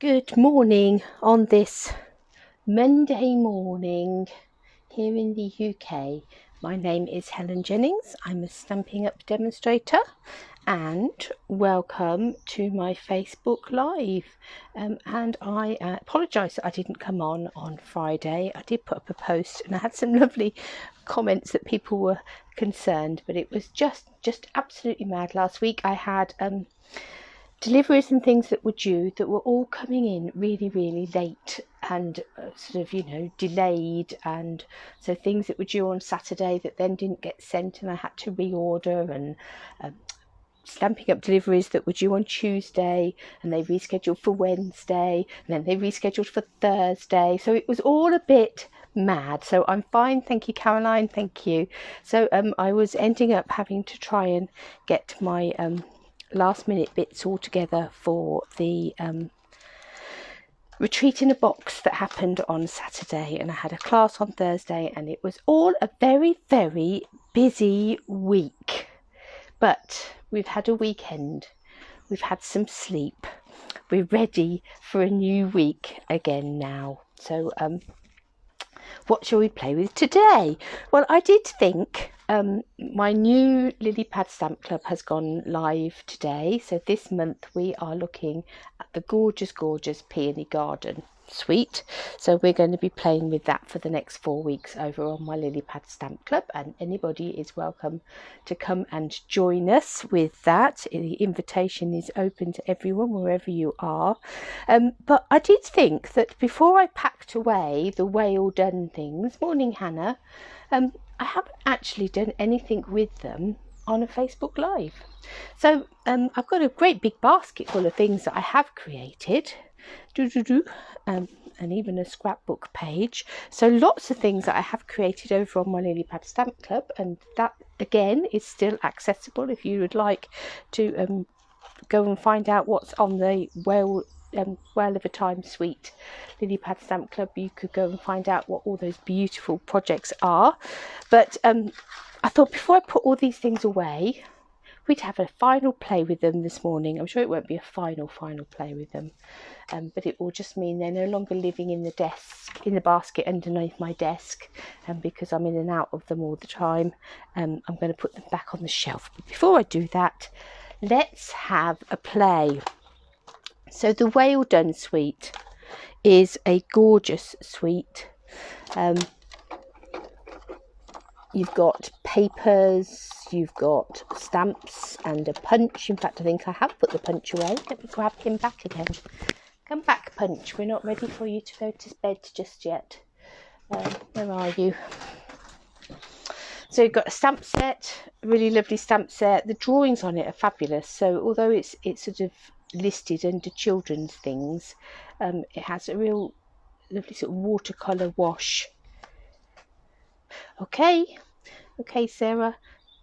Good morning on this Monday morning here in the UK. My name is Helen Jennings. I'm a Stampin' Up demonstrator and welcome to my Facebook Live. And I apologise that I didn't come on Friday. I did put up a post and I had some lovely comments that people were concerned, but it was just absolutely mad. Last week I had deliveries and things that were due that were all coming in really late and delayed, and so things that were due on Saturday that then didn't get sent and I had to reorder, and Stampin' Up deliveries that were due on Tuesday and they rescheduled for Wednesday and then they rescheduled for Thursday, so it was all a bit mad. So I'm fine, thank you, Caroline, thank you. So I was ending up having to try and get my last minute bits all together for the retreat in a box that happened on Saturday, and I had a class on Thursday, and it was all a very busy week. But we've had a weekend, we've had some sleep, we're ready for a new week again now. So what shall we play with today? Well, I did think my new lily pad stamp club has gone live today. So this month we are looking at the gorgeous Peony Garden suite. So we're going to be playing with that for the next 4 weeks over on my lily pad stamp club, and anybody is welcome to come and join us with that. The invitation is open to everyone wherever you are. But I did think that before I packed away the whale done things, morning Hannah, I haven't actually done anything with them on a Facebook Live. So I've got a great big basket full of things that I have created, and even a scrapbook page. So lots of things that I have created over on my lily pad stamp club, and that again is still accessible if you would like to go and find out what's on the Whale of a Time suite lily pad stamp club. You could go and find out what all those beautiful projects are. But I thought before I put all these things away, we'd have a final play with them this morning. I'm sure it won't be a final play with them, but it will just mean they're no longer living in the basket underneath my desk, and because I'm in and out of them all the time, I'm going to put them back on the shelf. But before I do that, let's have a play. So the Whale Done suite is a gorgeous suite. You've got papers, you've got stamps and a punch. In fact, I think I have put the punch away. Let me grab him back again. Come back, Punch. We're not ready for you to go to bed just yet. Where are you? So you've got a stamp set, a really lovely stamp set. The drawings on it are fabulous. So although it's sort of listed under children's things, it has a real lovely sort of watercolour wash. Okay, Sarah.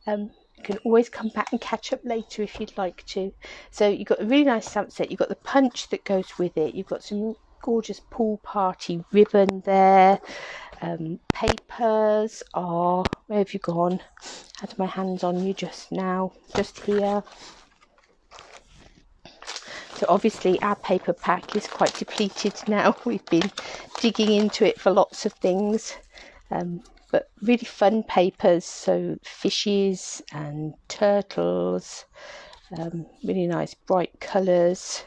You can always come back and catch up later if you'd like to. So you've got a really nice stamp set. You've got the punch that goes with it. You've got some gorgeous pool party ribbon there. Papers are, where have you gone? Had my hands on you just now, just here. So obviously our paper pack is quite depleted now. We've been digging into it for lots of things. But really fun papers, so fishes and turtles, really nice bright colours.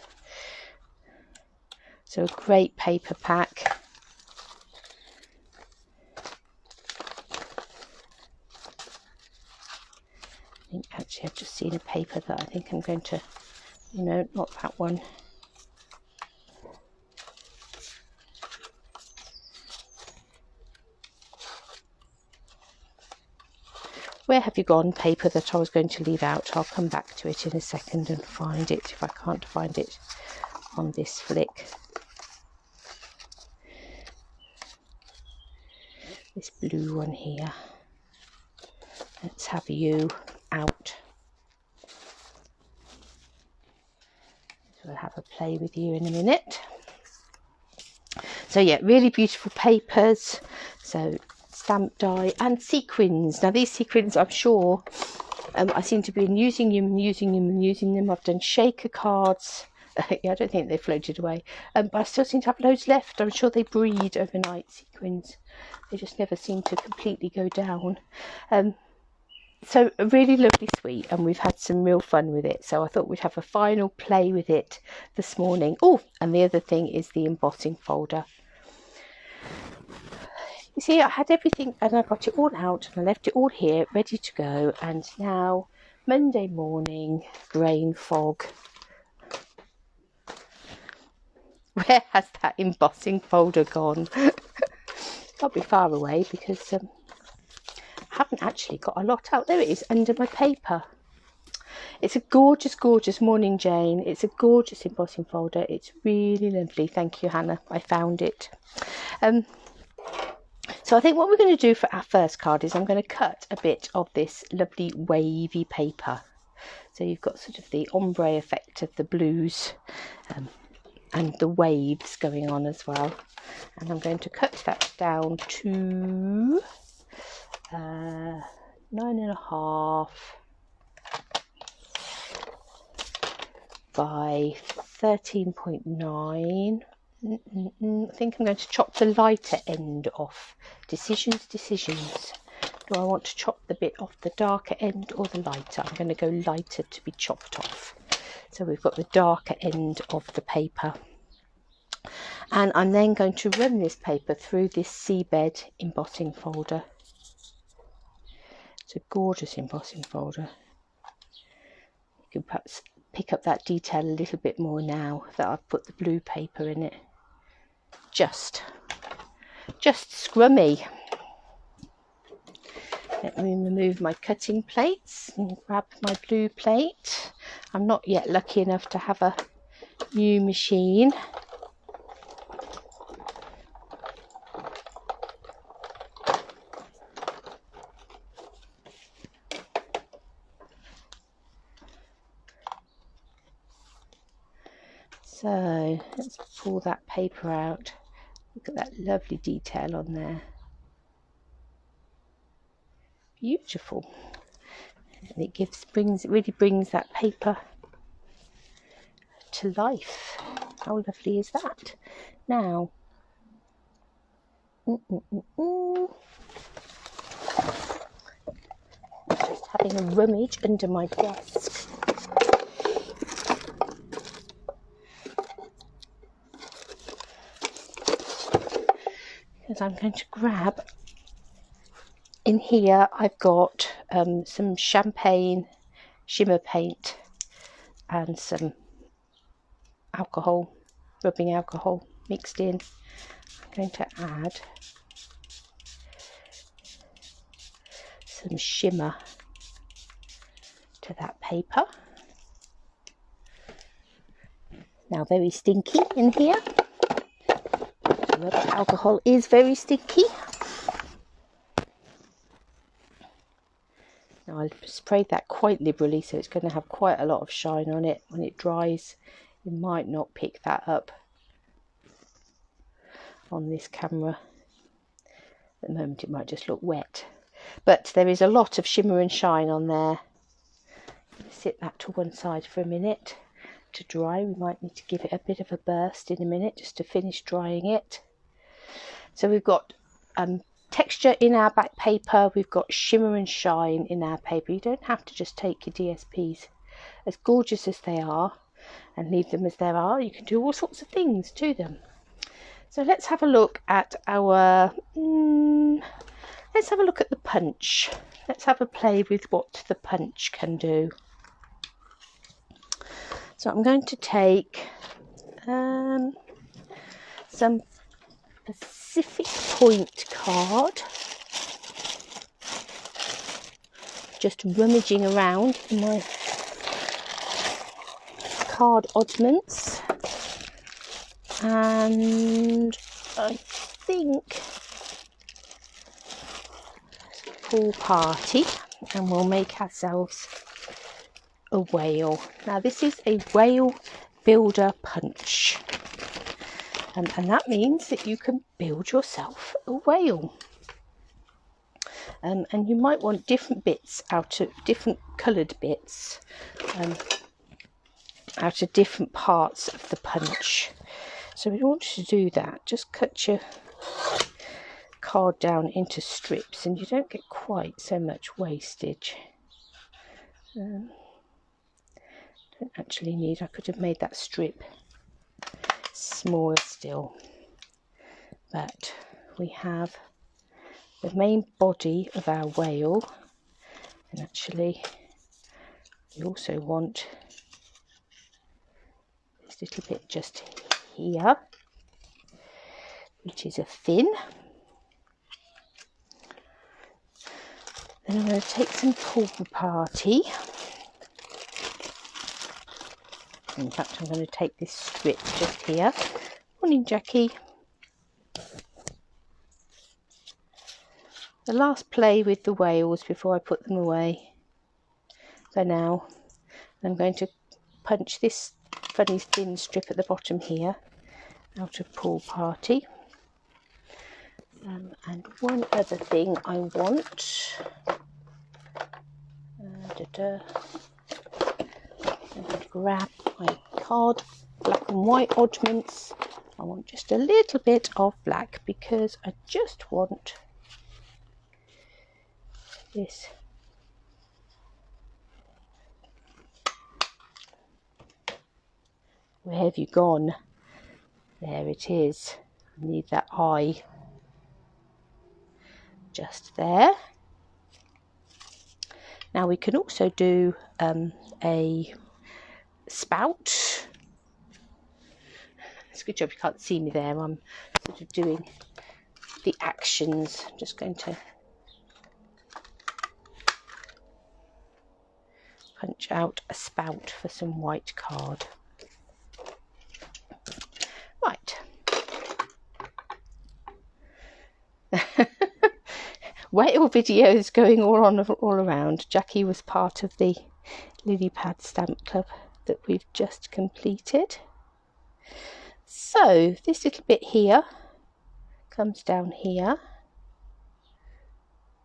So a great paper pack. I think actually I've just seen a paper that I think I'm going to, not that one. Where have you gone, paper that I was going to leave out? I'll come back to it in a second and find it if I can't find it on this flick. This blue one here. Let's have you out. So we'll have a play with you in a minute. So yeah, really beautiful papers. So stamp die and sequins. Now these sequins, I'm sure I seem to be using them. I've done shaker cards Yeah, I don't think they floated away. But I still seem to have loads left. I'm sure they breed overnight, sequins. They just never seem to completely go down. So a really lovely sweet, and we've had some real fun with it. So I thought we'd have a final play with it this morning. Oh, and the other thing is the embossing folder. You see, I had everything and I got it all out and I left it all here ready to go, and now Monday morning, brain fog. Where has that embossing folder gone? Probably far away, because I haven't actually got a lot out. There it is, under my paper. It's a gorgeous, gorgeous morning, Jane. It's a gorgeous embossing folder. It's really lovely. Thank you, Hannah. I found it. So I think what we're going to do for our first card is I'm going to cut a bit of this lovely wavy paper. So you've got sort of the ombre effect of the blues and the waves going on as well. And I'm going to cut that down to 9.5 by 13.9. I think I'm going to chop the lighter end off. Decisions. Do I want to chop the bit off the darker end or the lighter? I'm going to go lighter to be chopped off. So we've got the darker end of the paper. And I'm then going to run this paper through this seabed embossing folder. It's a gorgeous embossing folder. You can perhaps pick up that detail a little bit more now that I've put the blue paper in it. Just scrummy. Let me remove my cutting plates and grab my blue plate. I'm not yet lucky enough to have a new machine. So let's pull that paper out. Look at that lovely detail on there. Beautiful. And it really brings that paper to life. How lovely is that? Now, just having a rummage under my desk. Because I'm going to grab, in here I've got some champagne shimmer paint and some alcohol, rubbing alcohol mixed in. I'm going to add some shimmer to that paper. Now, very stinky in here. Rubber alcohol is very stinky. Now, I've sprayed that quite liberally, so it's going to have quite a lot of shine on it. When it dries, you might not pick that up on this camera. At the moment, it might just look wet. But there is a lot of shimmer and shine on there. Sit that to one side for a minute to dry. We might need to give it a bit of a burst in a minute just to finish drying it. So we've got texture in our back paper, we've got shimmer and shine in our paper. You don't have to just take your DSPs, as gorgeous as they are, and leave them as they are. You can do all sorts of things to them. So let's have a look at our let's have a look at the punch. Let's have a play with what the punch can do. So I'm going to take some Pacific Point card, just rummaging around in my card oddments, and I think pool party, and we'll make ourselves a whale. Now, this is a whale builder punch. And that means that you can build yourself a whale. And you might want different bits out of different coloured bits out of different parts of the punch. So in order to do that, just cut your card down into strips and you don't get quite so much wastage. Don't actually need, I could have made that strip smaller still, but we have the main body of our whale, and actually we also want this little bit just here, which is a fin. Then I'm going to take some pool party. In fact, I'm going to take this strip just here. Morning, Jackie. The last play with the whales before I put them away. So now I'm going to punch this funny thin strip at the bottom here out of pool party. And one other thing I want. I'm going to grab my card, black and white oddments. I want just a little bit of black because I just want this. Where have you gone? There it is. I need that eye. Just there. Now we can also do a spout. It's a good job you can't see me there. I'm sort of doing the actions. I'm just going to punch out a spout for some white card. Right. Whale videos going all around. Jackie was part of the lily pad stamp club that we've just completed. So this little bit here comes down here.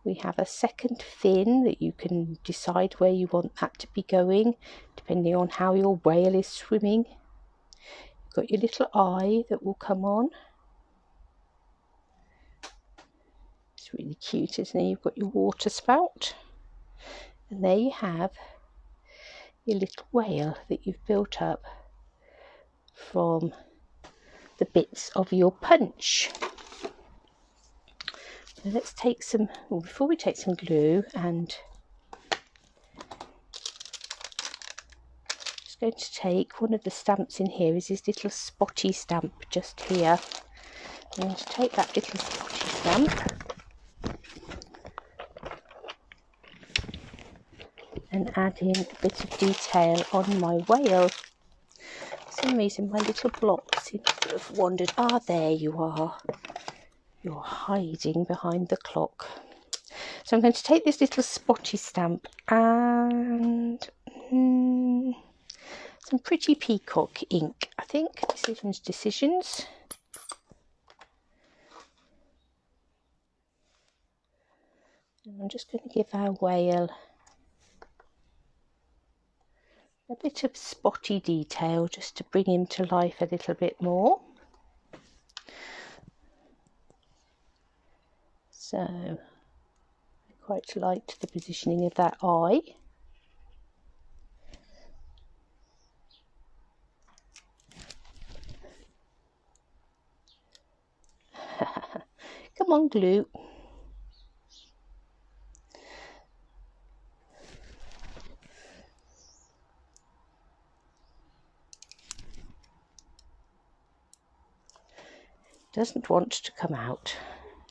We have a second fin that you can decide where you want that to be going depending on how your whale is swimming. You've got your little eye that will come on. It's really cute, isn't it? You've got your water spout, and there you have your little whale that you've built up from the bits of your punch. Now let's take some, well, before we take some glue, and just going to take one of the stamps in here is this little spotty stamp just here. I'm going to take that little spotty stamp and add in a bit of detail on my whale. For some reason my little block seems to have wandered. Ah, there you are. You're hiding behind the clock. So I'm going to take this little spotty stamp and some pretty peacock ink. I think Decisions. And I'm just going to give our whale a bit of spotty detail just to bring him to life a little bit more. So I quite liked the positioning of that eye. Come on, glue. Doesn't want to come out.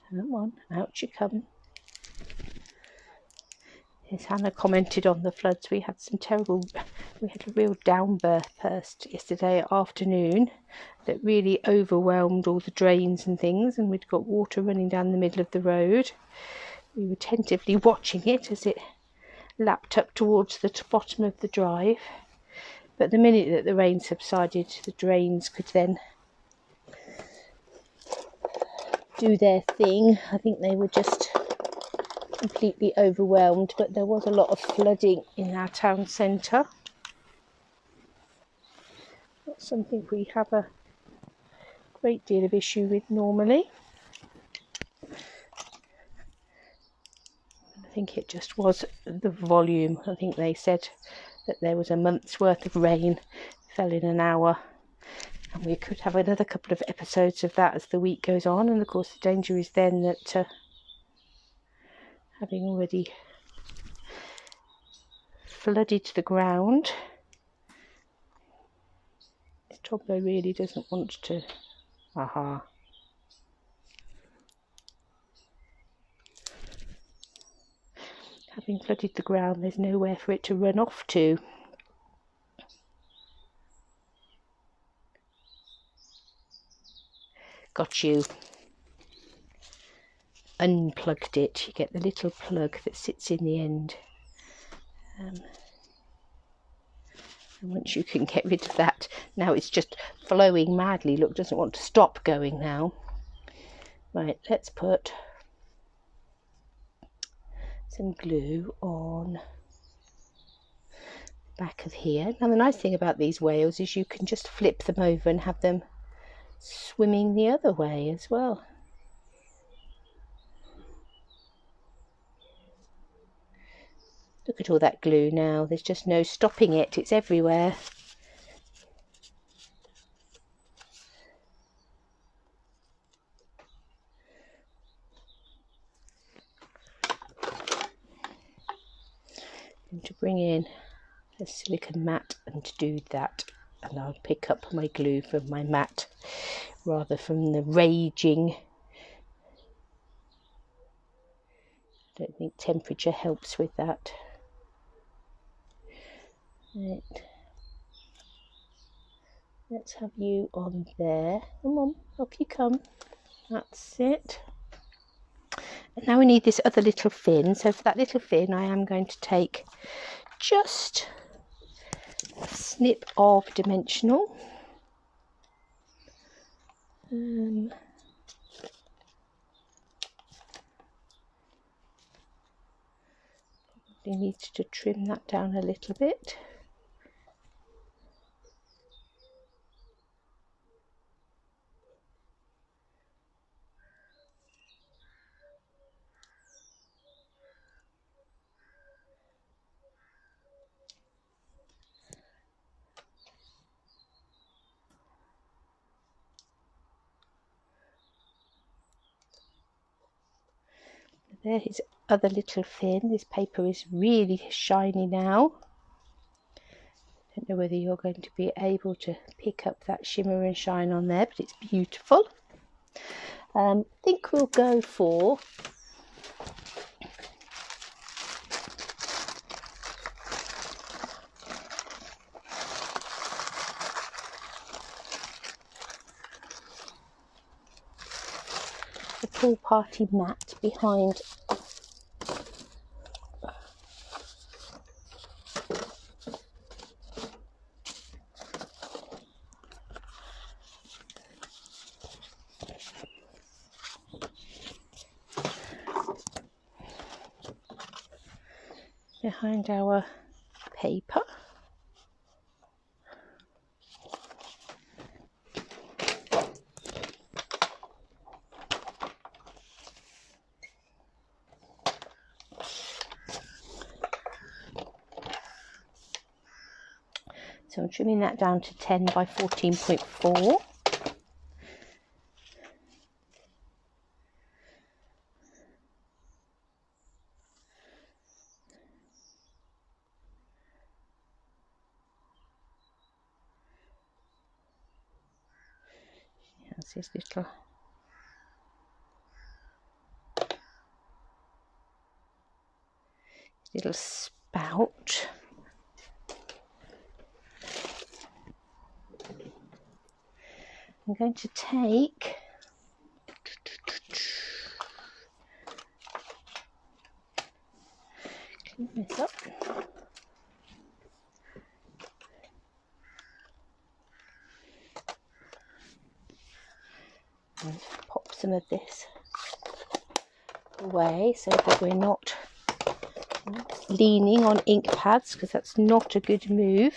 Come on, out you come. Yes, Hannah commented on the floods. We had a real downburst yesterday afternoon that really overwhelmed all the drains and things, and we'd got water running down the middle of the road. We were attentively watching it as it lapped up towards the bottom of the drive. But the minute that the rain subsided, the drains could then do their thing. I think they were just completely overwhelmed, but there was a lot of flooding in our town centre. not something we have a great deal of issue with normally. I think it just was the volume. I think they said that there was a month's worth of rain fell in an hour, and we could have another couple of episodes of that as the week goes on. And of course the danger is then that having already flooded the ground, this toddler really doesn't want to. Aha. Having flooded the ground, there's nowhere for it to run off to. Got you. Unplugged it. You get the little plug that sits in the end. And once you can get rid of that, now it's just flowing madly. Look, doesn't want to stop going now. Right, let's put some glue on the back of here. Now the nice thing about these whales is you can just flip them over and have them swimming the other way as well. Look at all that glue now, there's just no stopping it, it's everywhere. And to bring in a silicone mat and to do that, and I'll pick up my glue from my mat rather from the raging. I don't think temperature helps with that. Right. Let's have you on there. Come on, up you come. That's it. And now we need this other little fin. So for that little fin, I am going to take just a snip of dimensional. Probably need to trim that down a little bit. There his other little fin. This paper is really shiny now. Don't know whether you're going to be able to pick up that shimmer and shine on there, but it's beautiful. I think we'll go for the pool party mat behind our paper. So I'm trimming that down to 10 by 14.4. That's his little spout. I'm going to take clean this up. And pop some of this away so that we're not leaning on ink pads, because that's not a good move.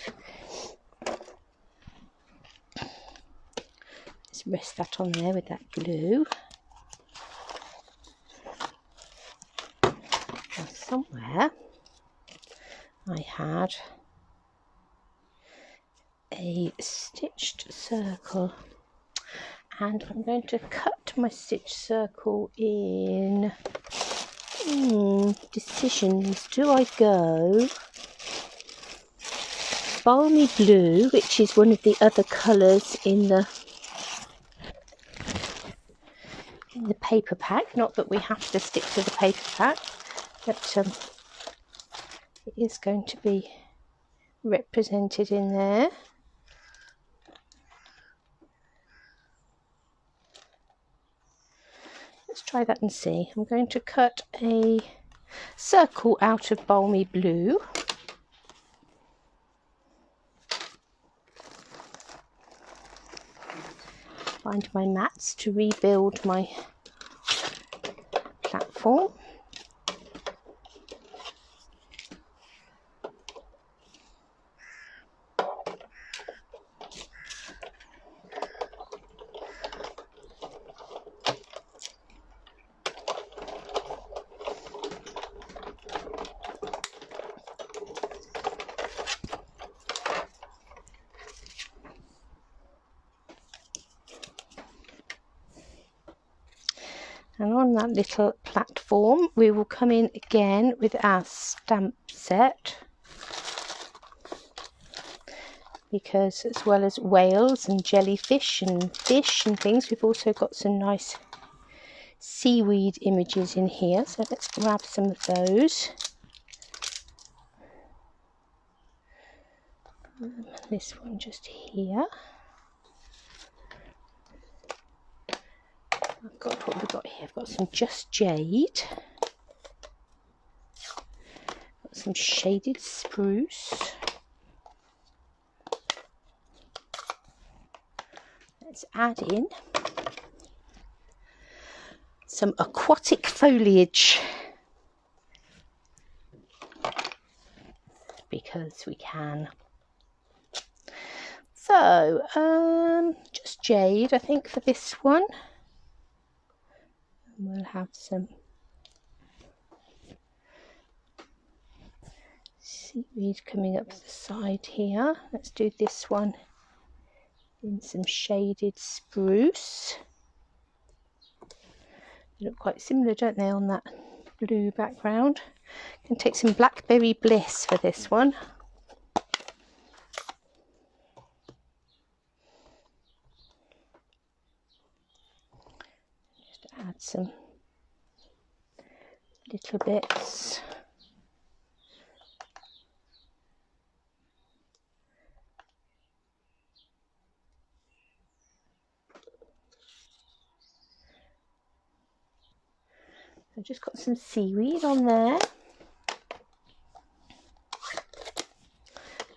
Just rest that on there with that glue. Now somewhere I had a stitched circle, and I'm going to cut my stitch circle in decisions. Do I go balmy blue, which is one of the other colours in the paper pack? Not that we have to stick to the paper pack, but it is going to be represented in there. Let's try that and see. I'm going to cut a circle out of balmy blue. Find my mats to rebuild my platform. And on that little platform, we will come in again with our stamp set, because as well as whales and jellyfish and fish and things, we've also got some nice seaweed images in here. So let's grab some of those. This one just here. I've got what we've got here. I've got some Just Jade, got some shaded spruce. Let's add in some aquatic foliage, because we can. So Just Jade, I think, for this one. We'll have some seaweed coming up the side here. Let's do this one in some shaded spruce. They look quite similar, don't they, on that blue background. Can take some Blackberry Bliss for this one. Just add some little bits. I've just got some seaweed on there.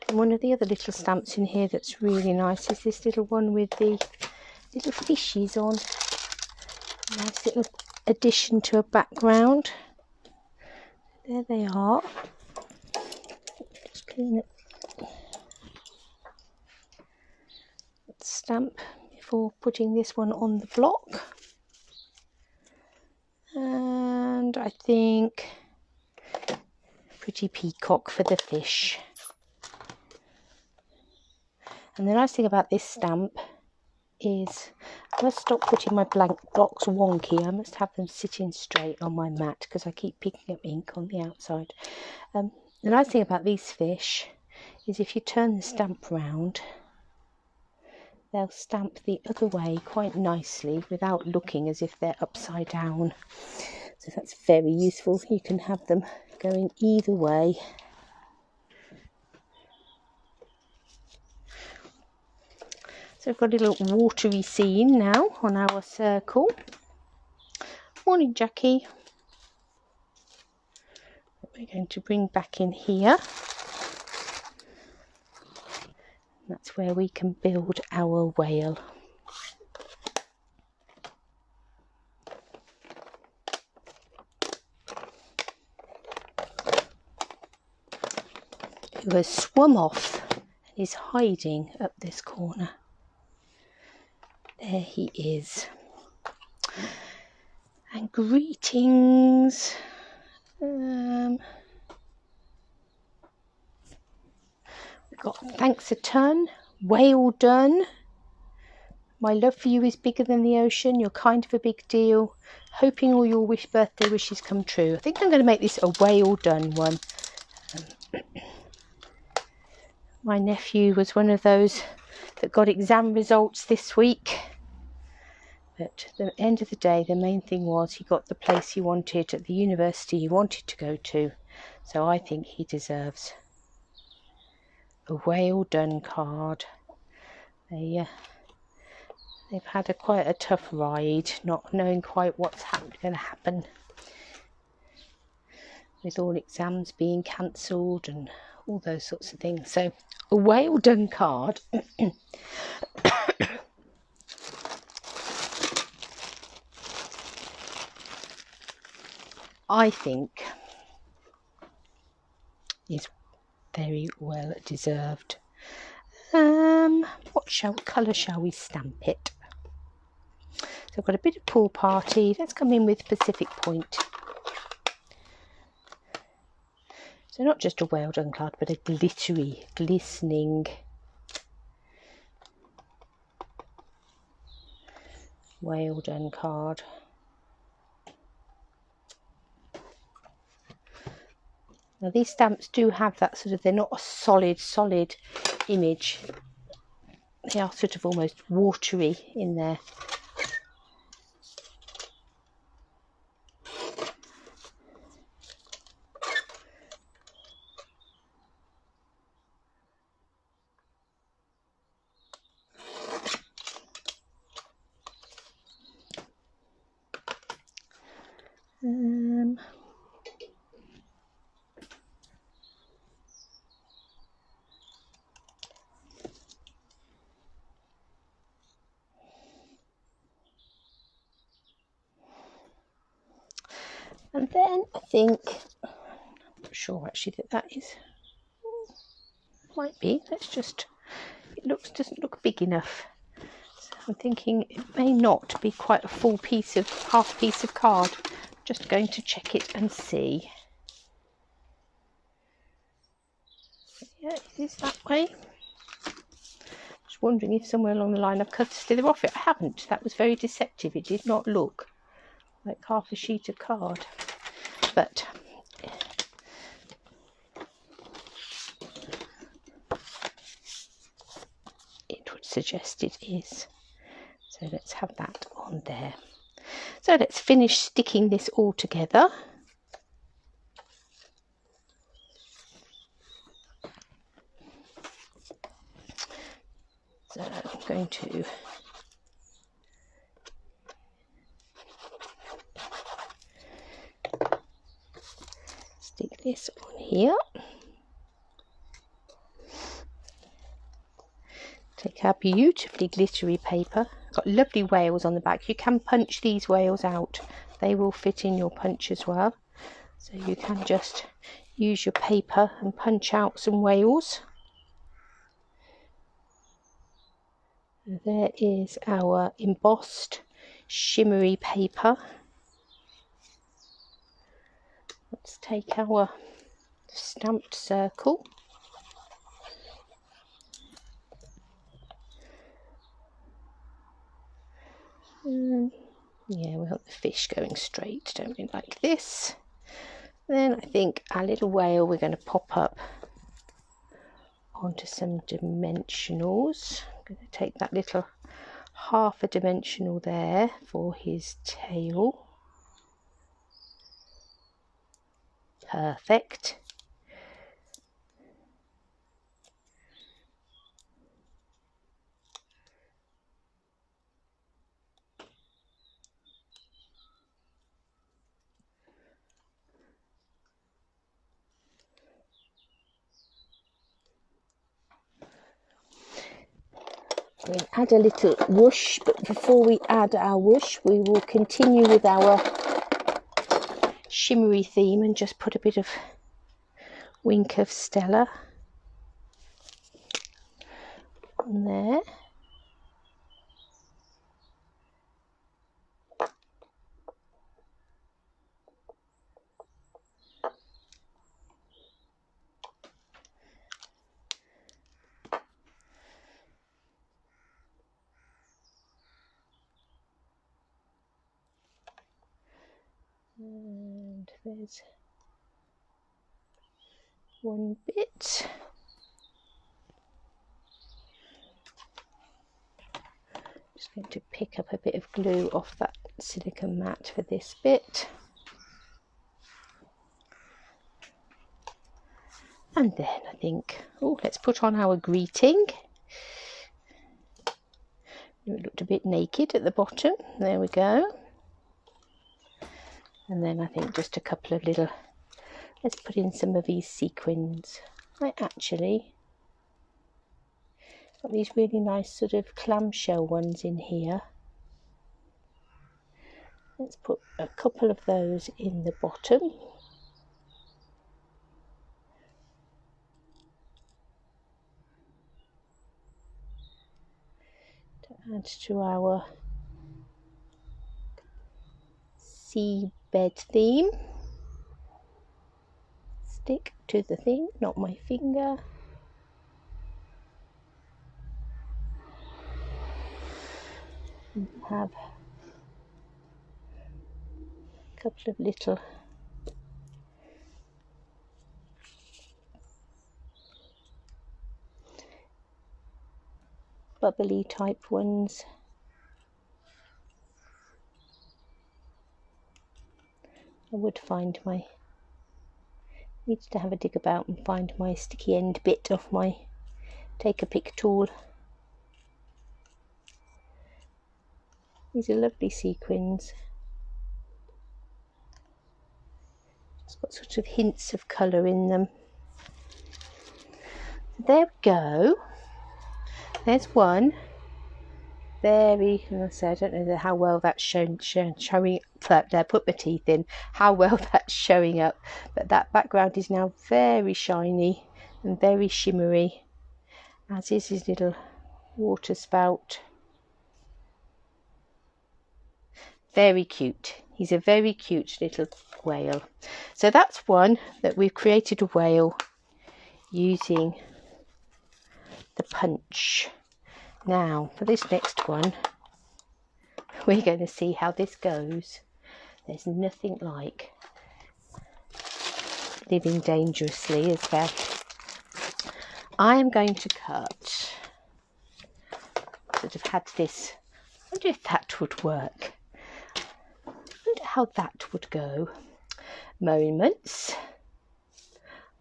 And one of the other little stamps in here that's really nice is this little one with the little fishies on. Nice little addition to a background. There they are. Just clean it. Let's stamp before putting this one on the block. And I think pretty peacock for the fish. And the nice thing about this stamp is I must stop putting my blank blocks wonky. I must have them sitting straight on my mat because I keep picking up ink on the outside. The nice thing about these fish is if you turn the stamp round, they'll stamp the other way quite nicely without looking as if they're upside down. So that's very useful. You can have them going either way. So we've got a little watery scene now on our circle. Morning, Jackie. We're going to bring back in here. That's where we can build our whale. Who has swum off and is hiding up this corner. There he is. And greetings. We've got thanks a ton. Well done. My love for you is bigger than the ocean. You're kind of a big deal. Hoping all your birthday wishes come true. I think I'm going to make this a well done one. My nephew was one of those that got exam results this week. But at the end of the day, the main thing was he got the place he wanted at the university he wanted to go to. So I think he deserves a well done card. They've had quite a tough ride, not knowing quite what's going to happen, with all exams being cancelled and all those sorts of things. So a well done card. I think is very well deserved. What colour shall we stamp it? So I've got a bit of pool party. Let's come in with Pacific Point. So not just a well done card, but a glittery, glistening well done card. Now these stamps do have that sort of, they're not a solid image. They are sort of almost watery in there. And then I think, I'm not sure actually that is, might be, let's just, doesn't look big enough. So I'm thinking it may not be quite a full piece of, half piece of card. Just going to check it and see. Yeah, it is that way. Just wondering if somewhere along the line I've cut a slither off it. I haven't. That was very deceptive. It did not look like half a sheet of card. But it would suggest it is. So let's have that on there. So let's finish sticking this all together. So I'm going to stick this on here. Take our beautifully glittery paper. Got lovely whales on the back. You can punch these whales out. They will fit in your punch as well. So you can just use your paper and punch out some whales. There is our embossed shimmery paper. Let's take our stamped circle. Yeah, we want the fish going straight, don't we, like this. Then I think our little whale we're going to pop up onto some dimensionals. I'm going to take that little half a dimensional there for his tail. Perfect. We'll add a little whoosh, but before we add our whoosh, we will continue with our shimmery theme and just put a bit of wink of Stella on there. And there's one bit. Just going to pick up a bit of glue off that silicone mat for this bit. And then I think, oh, let's put on our greeting. It looked a bit naked at the bottom. There we go. And then I think just a couple of little, let's put in some of these sequins. I actually got these really nice sort of clamshell ones in here. Let's put a couple of those in the bottom. To add to our seabed theme. Stick to the thing, not my finger. And have a couple of little bubbly type ones. I would find my, needs to have a dig about and find my sticky end bit off my take a pick tool. These are lovely sequins. It's got sort of hints of colour in them. There we go. There's one. Very, I don't know how well that's showing there, put my teeth in, how well that's showing up, but that background is now very shiny and very shimmery, as is his little water spout. Very cute. He's a very cute little whale. So that's one that we've created a whale using the punch. Now for this next one, we're going to see how this goes. There's nothing like living dangerously, is there? I am going to cut, sort of had this, I wonder if that would work. I wonder how that would go. Moments.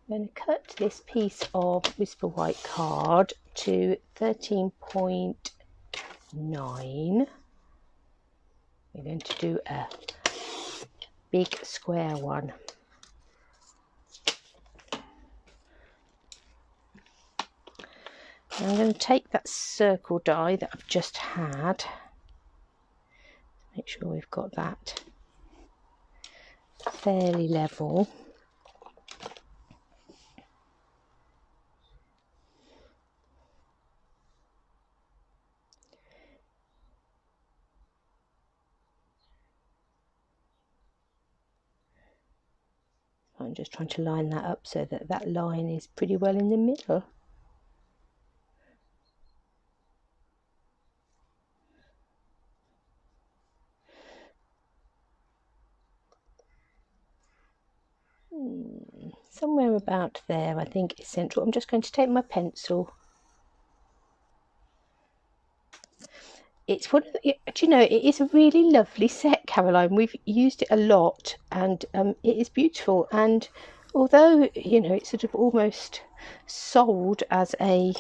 I'm going to cut this piece of Whisper White card to 13.9. We're going to do a big square one. I'm going to take that circle die that I've just had. Make sure we've got that fairly level. I'm just trying to line that up so that that line is pretty well in the middle. Somewhere about there, I think, is central. I'm just going to take my pencil. It's one of the, do you know, it is a really lovely set, Caroline. We've used it a lot, and it is beautiful. And although, you know, it's sort of almost sold as a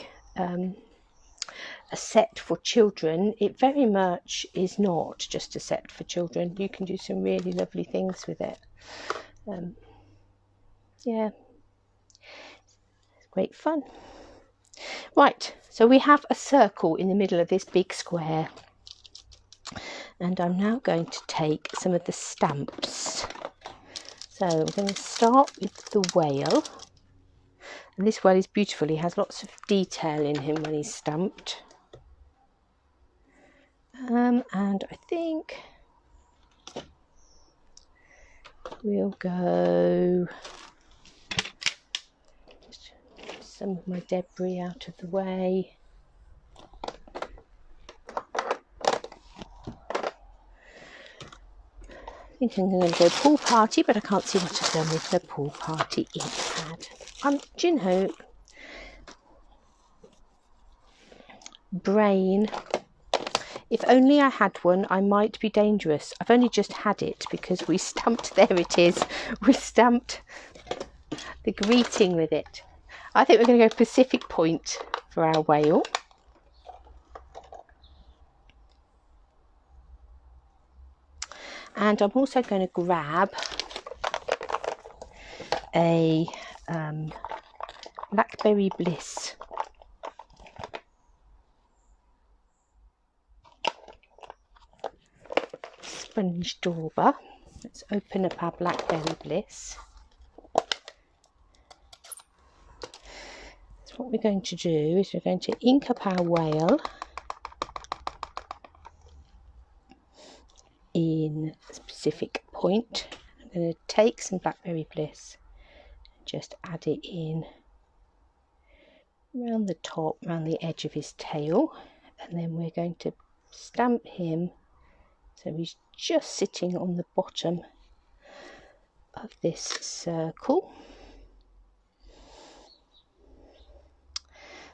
set for children, it very much is not just a set for children. You can do some really lovely things with it. Yeah, it's great fun. Right, so we have a circle in the middle of this big square, and I'm now going to take some of the stamps. So I'm going to start with the whale, and this whale is beautiful. He has lots of detail in him when he's stamped. And I think we'll go just some of my debris out of the way. I think I'm going to go pool party, but I can't see what I've done with the pool party ink pad. Do you know, brain, if only I had one, I might be dangerous. I've only just had it because we stamped, there it is, we stamped the greeting with it. I think we're going to go Pacific Point for our whale. And I'm also going to grab a Blackberry Bliss sponge dauber. Let's open up our Blackberry Bliss. So what we're going to do is we're going to ink up our whale in Pacific Point. I'm going to take some Blackberry Bliss and just add it in around the top, around the edge of his tail, and then we're going to stamp him so he's just sitting on the bottom of this circle.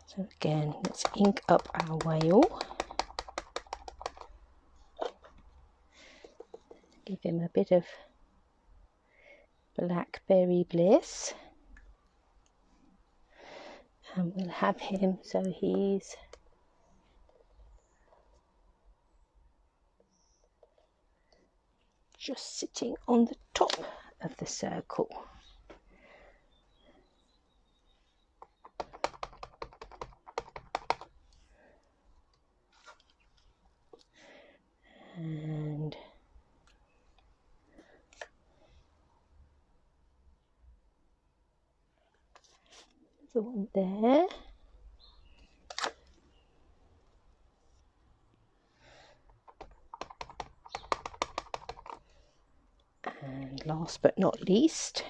So again, let's ink up our whale, give him a bit of Blackberry Bliss, and we'll have him so he's just sitting on the top of the circle. And the one there. And last but not least,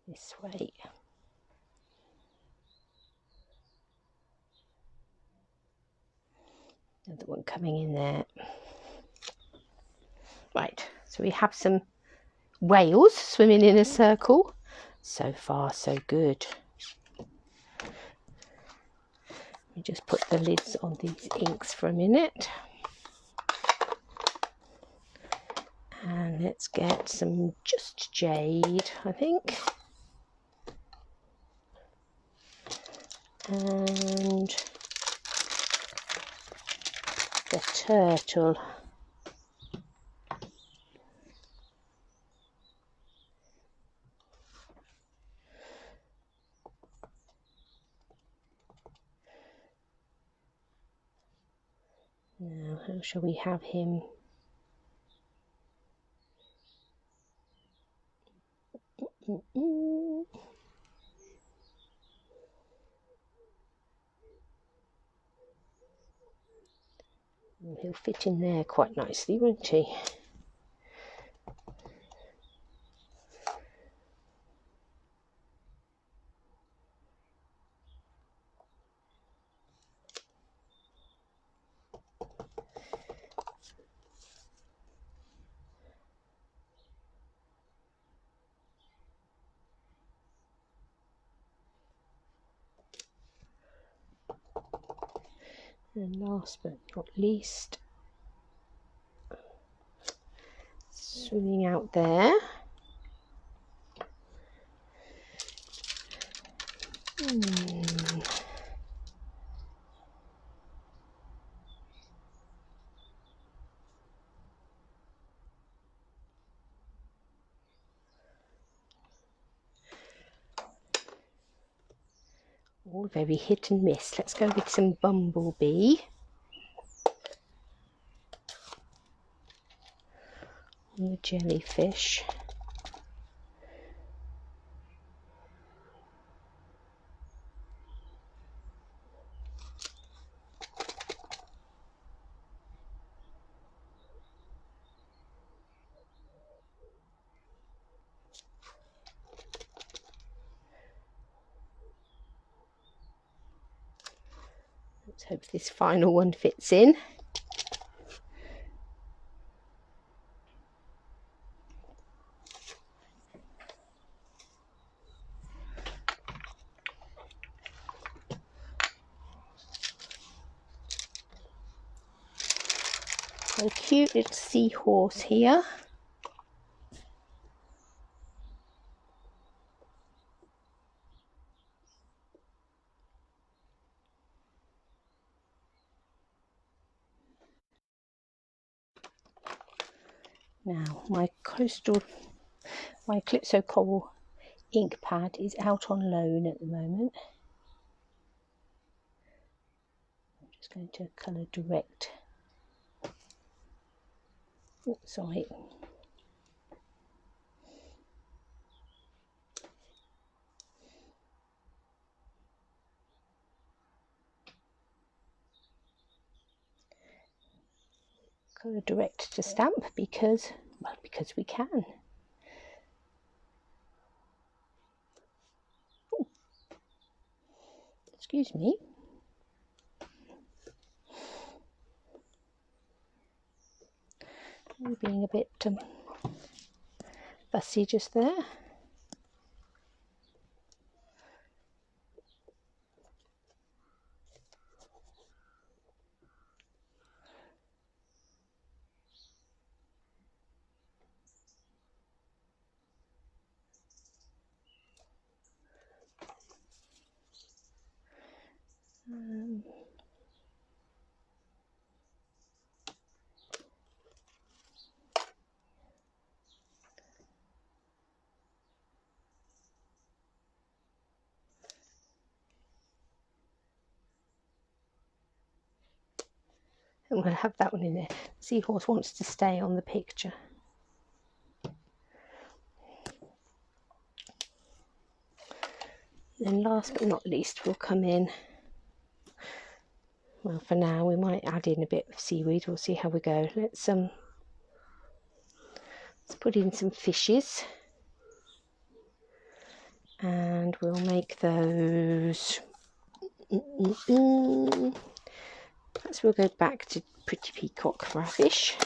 this way. Another one coming in there. Right, so we have some whales swimming in a circle. So far, so good. We just put the lids on these inks for a minute. And let's get some just jade, I think. And the turtle. Now, how shall we have him? He'll fit in there quite nicely, won't he? And last but not least, swimming out there. All very hit and miss. Let's go with some bumblebee. And the jellyfish. Let's hope this final one fits in. A cute little seahorse here. Now my Calypso Coral ink pad is out on loan at the moment. I'm just going to colour direct. Oh, sorry. Colour direct to stamp because we can. Ooh. Excuse me. I'm being a bit fussy just there. And we'll have that one in there. Seahorse wants to stay on the picture. Then last but not least, we'll come in. Well, for now we might add in a bit of seaweed. We'll see how we go. Let's put in some fishes, and we'll make those. Perhaps we'll go back to Pretty Peacock for our fish.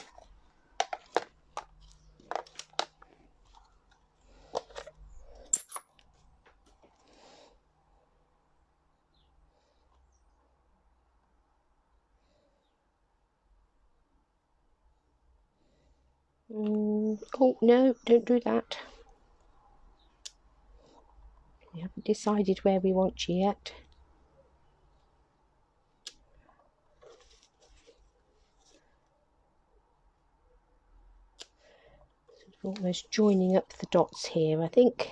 Oh no, don't do that. We haven't decided where we want you yet. Sort of almost joining up the dots here, I think.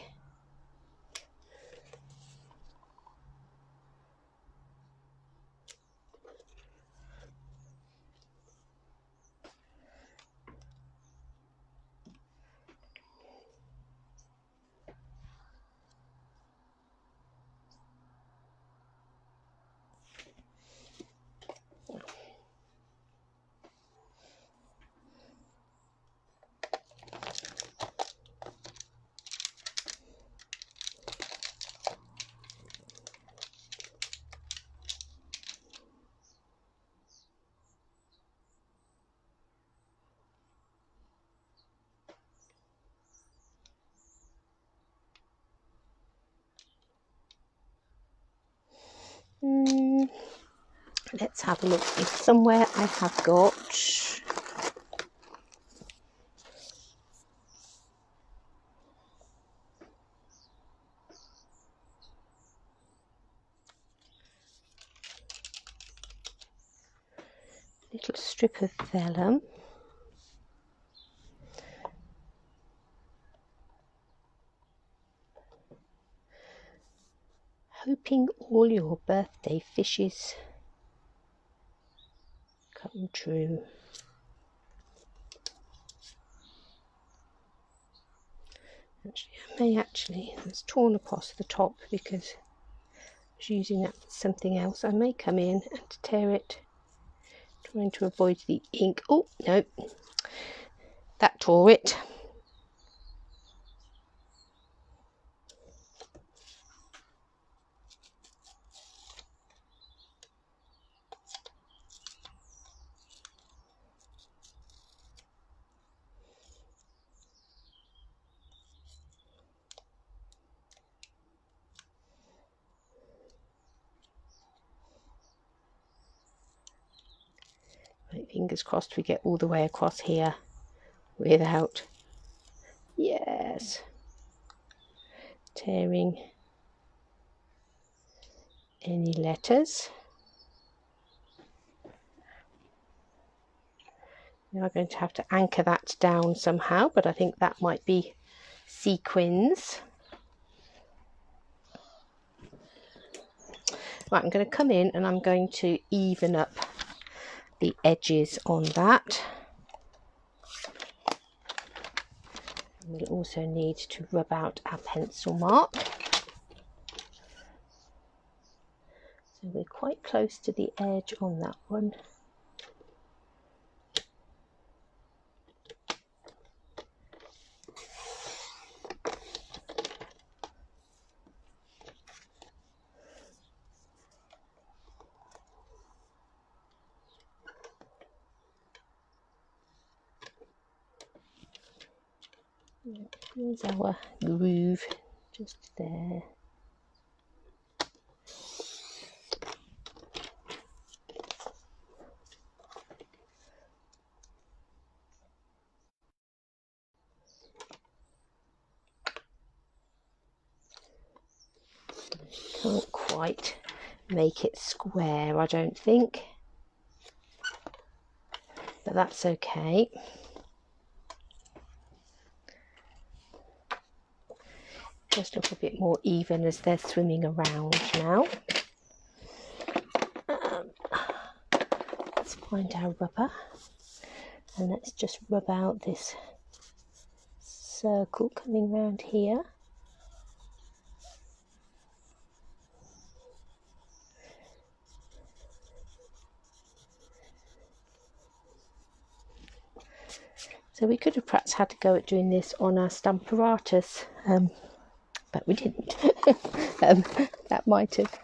Let's have a look if somewhere I have got a little strip of vellum. Hoping all your birthday fishes come true. Actually, it's torn across the top because I was using that for something else. I may come in and tear it, trying to avoid the ink. Oh no, that tore it. Fingers crossed we get all the way across here without, yes, tearing any letters. We are going to have to anchor that down somehow, but I think that might be sequins. Right, I'm going to come in and I'm going to even up the edges on that. We'll also need to rub out our pencil mark. So we're quite close to the edge on that one. Here's our groove, just there. Can't quite make it square, I don't think, but that's okay. Just look a bit more even as they're swimming around now. Let's find our rubber and let's just rub out this circle coming round here. So we could have perhaps had to go at doing this on our Stamparatus, but we didn't. That might have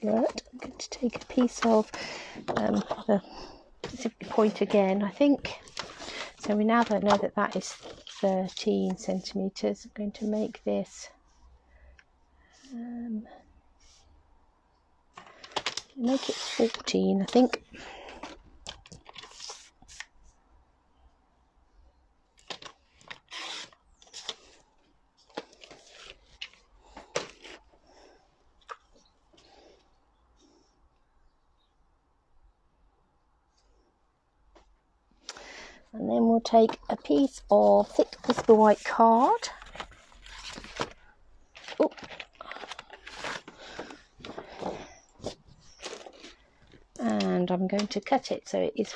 worked. I'm going to take a piece of the specific point again, I think. So we now don't know that that is 13 centimetres. I'm going to make this make it 14, I think. And then we'll take a piece of thick Whisper White card. Oh. And I'm going to cut it so it is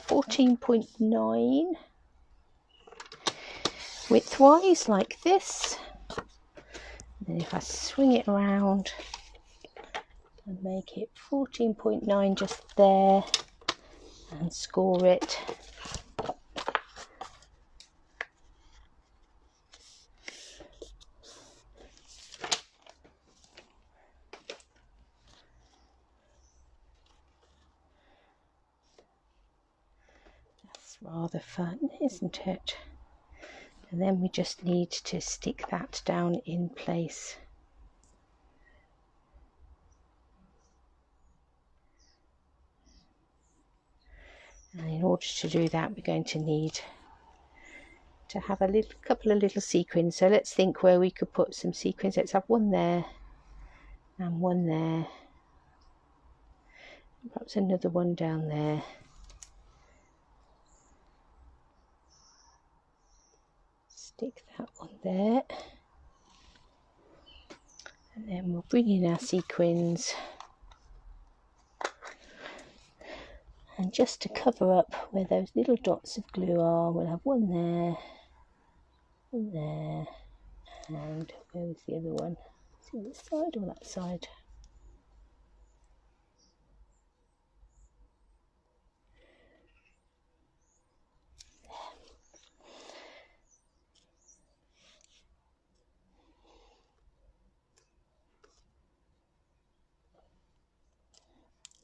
14.9 widthwise, like this. And then if I swing it around and make it 14.9 just there and score it. Rather fun, isn't it? And then we just need to stick that down in place. And in order to do that, we're going to need to have a couple of little sequins. So let's think where we could put some sequins. Let's have one there and one there. Perhaps another one down there. Stick that one there, and then we'll bring in our sequins, and just to cover up where those little dots of glue are, we'll have one there, and where was the other one? Is it this side or that side?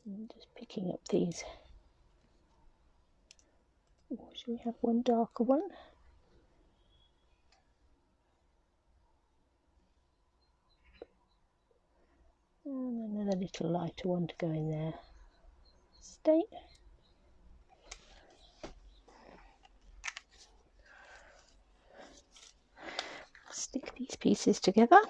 I'm just picking up these. Oh, should we have one darker one? And another little lighter one to go in there. update. Stick these pieces together.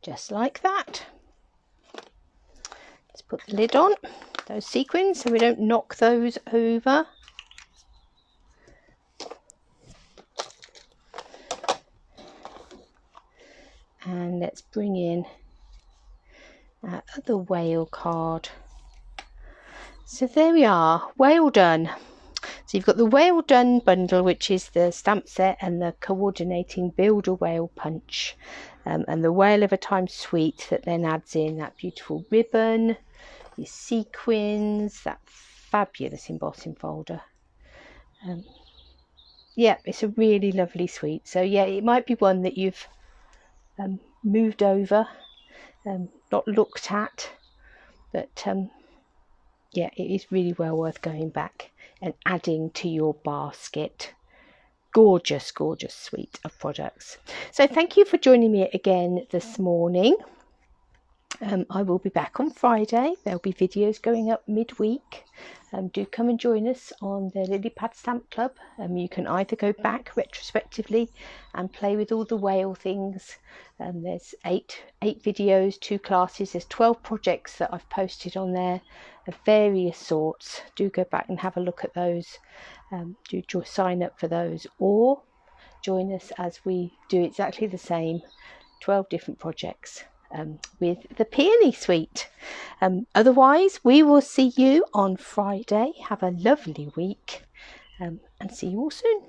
Just like that. Let's put the lid on those sequins so we don't knock those over. And let's bring in our other whale card. So there we are, whale done. So you've got the whale done bundle, which is the stamp set and the coordinating build a whale punch, and the whale of a time suite that then adds in that beautiful ribbon, your sequins, that fabulous embossing folder. Yeah, it's a really lovely suite. So yeah, it might be one that you've moved over, not looked at, but yeah, it is really well worth going back and adding to your basket. Gorgeous, gorgeous suite of products. So thank you for joining me again this morning. I will be back on Friday. There'll be videos going up midweek. Do come and join us on the Lily Pad Stamp Club. You can either go back retrospectively and play with all the whale things. There's eight videos, 2 classes. There's 12 projects that I've posted on there of various sorts. Do go back and have a look at those. Do sign up for those, or join us as we do exactly the same 12 different projects with the Peony Suite. Otherwise, we will see you on Friday. Have a lovely week and see you all soon.